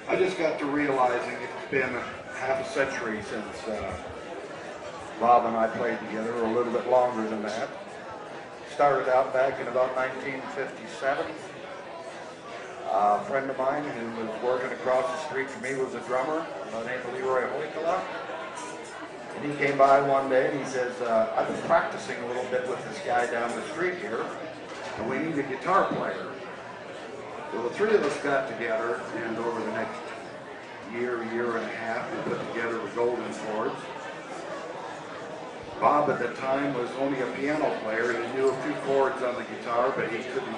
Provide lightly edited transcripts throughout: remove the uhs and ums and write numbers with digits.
I just got to realizing it's been half a century since Bob and I played together, or a little bit longer than that. Started out back in about 1957. A friend of mine who was working across the street from me was a drummer by the name of Leroy Hoykala. And he came by one day and he says, I've been practicing a little bit with this guy down the street here, and we need a guitar player. So the three of us got together, and over the next year and a half, we put together the Golden Chords. Bob at the time was only a piano player. He knew a few chords on the guitar, but he couldn't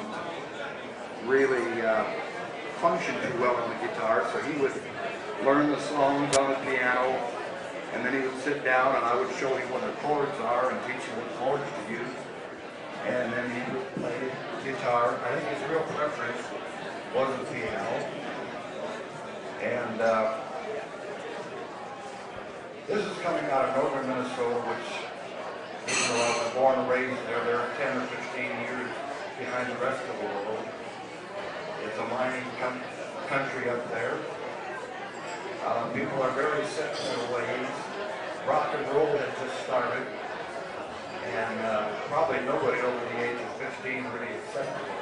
really function too well on the guitar, so he would learn the songs on the piano, and then he would sit down and I would show him what the chords are and teach him what chords to use, and then he would play the guitar. I think his real preference was the piano, and this is coming out of northern Minnesota, which, even though I was born and raised there, they're 10 or 15 years behind the rest of the world. It's a mining country up there. People are very set in their ways. Rock and roll had just started, and probably nobody over the age of 15 really accepted it.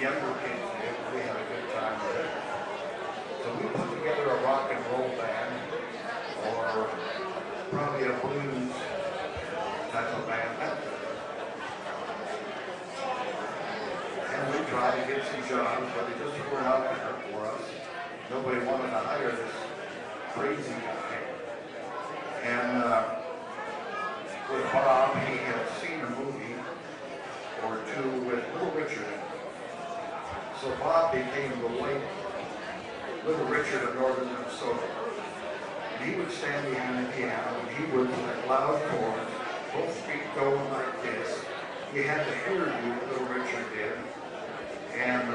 Younger kids did. We had a good time with it. So we put together a rock and roll band, or probably a blues type of band. And we tried to get some jobs, but they just weren't out there for us. Nobody wanted to hire this crazy guy. And with Bob, he had seen a movie or two with Little Richard. So Bob became the white Little Richard of northern Minnesota. And he would stand behind the piano and he would play loud chords, both feet going like this. He had the hairdo that Little Richard did. And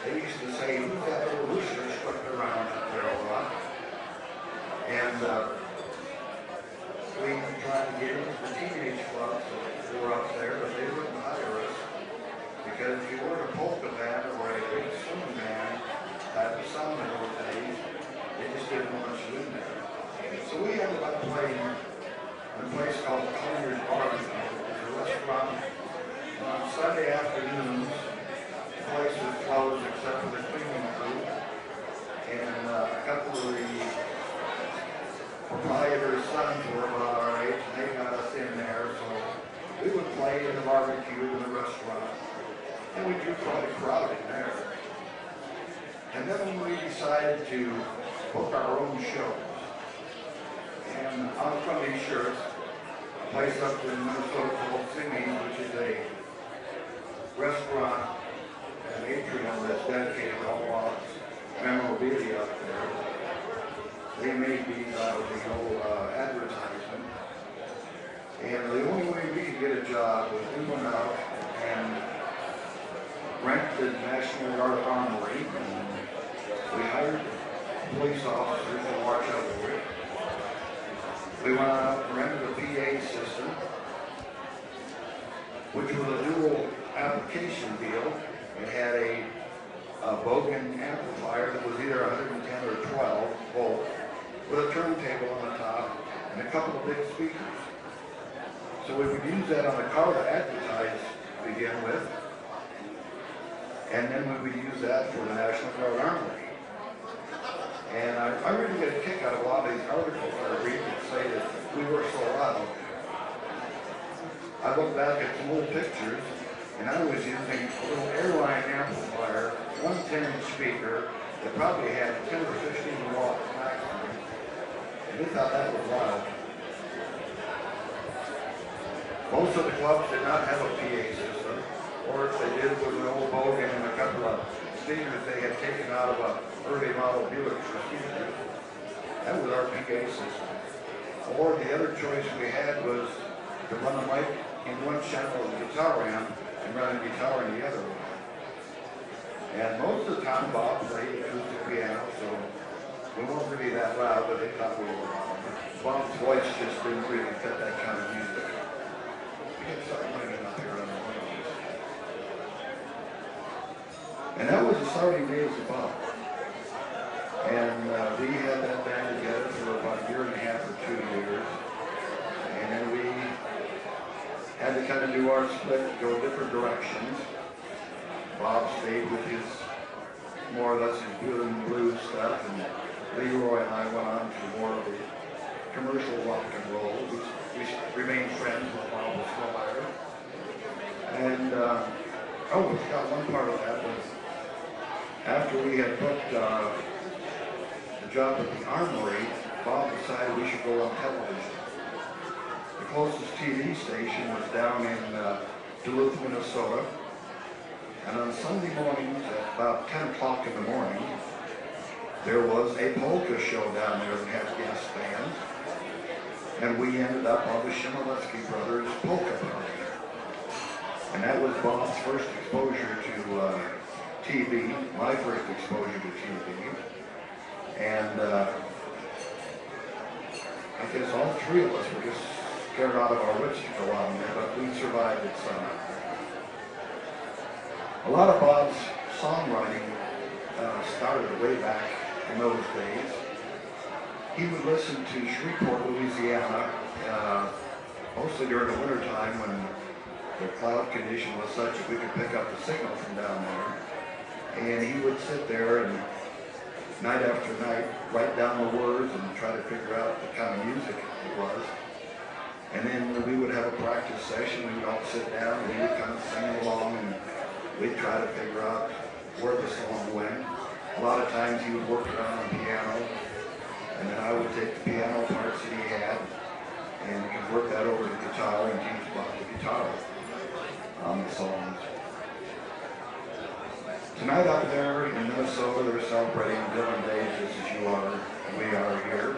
they used to say, who's that little rooster stuck around up there a lot? And we tried to get into the teenage clubs that were up there, but they wouldn't hire us. Because if you were a polka band or a big swing band, that was sound in those days, they just didn't want you in there. So we ended up playing in a place called Cleaner's Barbecue. It was a restaurant. And on Sunday afternoons, the place was closed except for the cleaning crew. And a couple of the proprietor's sons were about our age, and they got us in there. So we would play in the barbecue in the restaurant. And we drew quite a crowd in there. And then we decided to book our own shows. And on front of these shirts, a place up in Minnesota called Singing, which is a restaurant, an atrium that's dedicated to all memorabilia up there. They made these out of the old advertisement. And the only way we could get a job was we went out and rented the National Guard Armory, and we hired police officers to watch over it. We went out and rented a PA system, which was a dual application deal. It had a Bogan amplifier that was either 110 or 12 volt, with a turntable on the top and a couple of big speakers. So we would use that on the car to advertise to begin with. And then we would use that for the National Guard Armory. And I really get a kick out of a lot of these articles that I read that say that we were so loud. I look back at some old pictures, and I was using a little airline amplifier, one 10-inch speaker that probably had 10 or 15 watts maximum. And we thought that was loud. Most of the clubs did not have a PA system. Or if they did, was an old Bogan and a couple of speakers they had taken out of an early model Buick for speakers. That was our PA system. Or the other choice we had was to run a mic in one channel of the guitar amp and run a guitar in the other one. And most of the time Bob played acoustic piano, so we weren't really that loud, but they thought we were loud. Bob's voice just didn't really fit that kind of music. We had something ringing up here on the windows. And that was the starting days of Bob. kind of do our split, go different directions. Bob stayed with his more or less his rhythm and blues stuff, and Leroy and I went on to more of the commercial rock and roll. We remained friends with Bob was still there. And we got one part of that was after we had booked the job at the Armory, Bob decided we should go on television. The closest TV station was down in Duluth, Minnesota. And on Sunday mornings at about 10 o'clock in the morning, there was a polka show down there that had guest bands. And we ended up on the Shimoleski Brothers Polka Party. And that was Bob's first exposure to TV, my first exposure to TV. And I guess all three of us were just scared out of our wits to go on there, but we survived it somehow. A lot of Bob's songwriting started way back in those days. He would listen to Shreveport, Louisiana, mostly during the winter time when the cloud condition was such that we could pick up the signal from down there. And he would sit there and night after night write down the words and try to figure out the kind of music it was. And then we would have a practice session. We would all sit down and we would kind of sing along, and we'd try to figure out where the song went. A lot of times he would work it on the piano, and then I would take the piano parts that he had and convert that over to guitar and teach Bob the guitar on the songs. Tonight out there in Minnesota, they're celebrating Dylan Days just as we are here.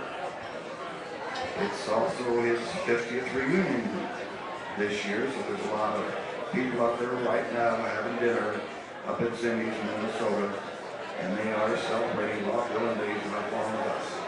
It's also his 50th reunion this year, so there's a lot of people out there right now having dinner up at Zimmy's in Minnesota, and they are celebrating Dylan Days along with us.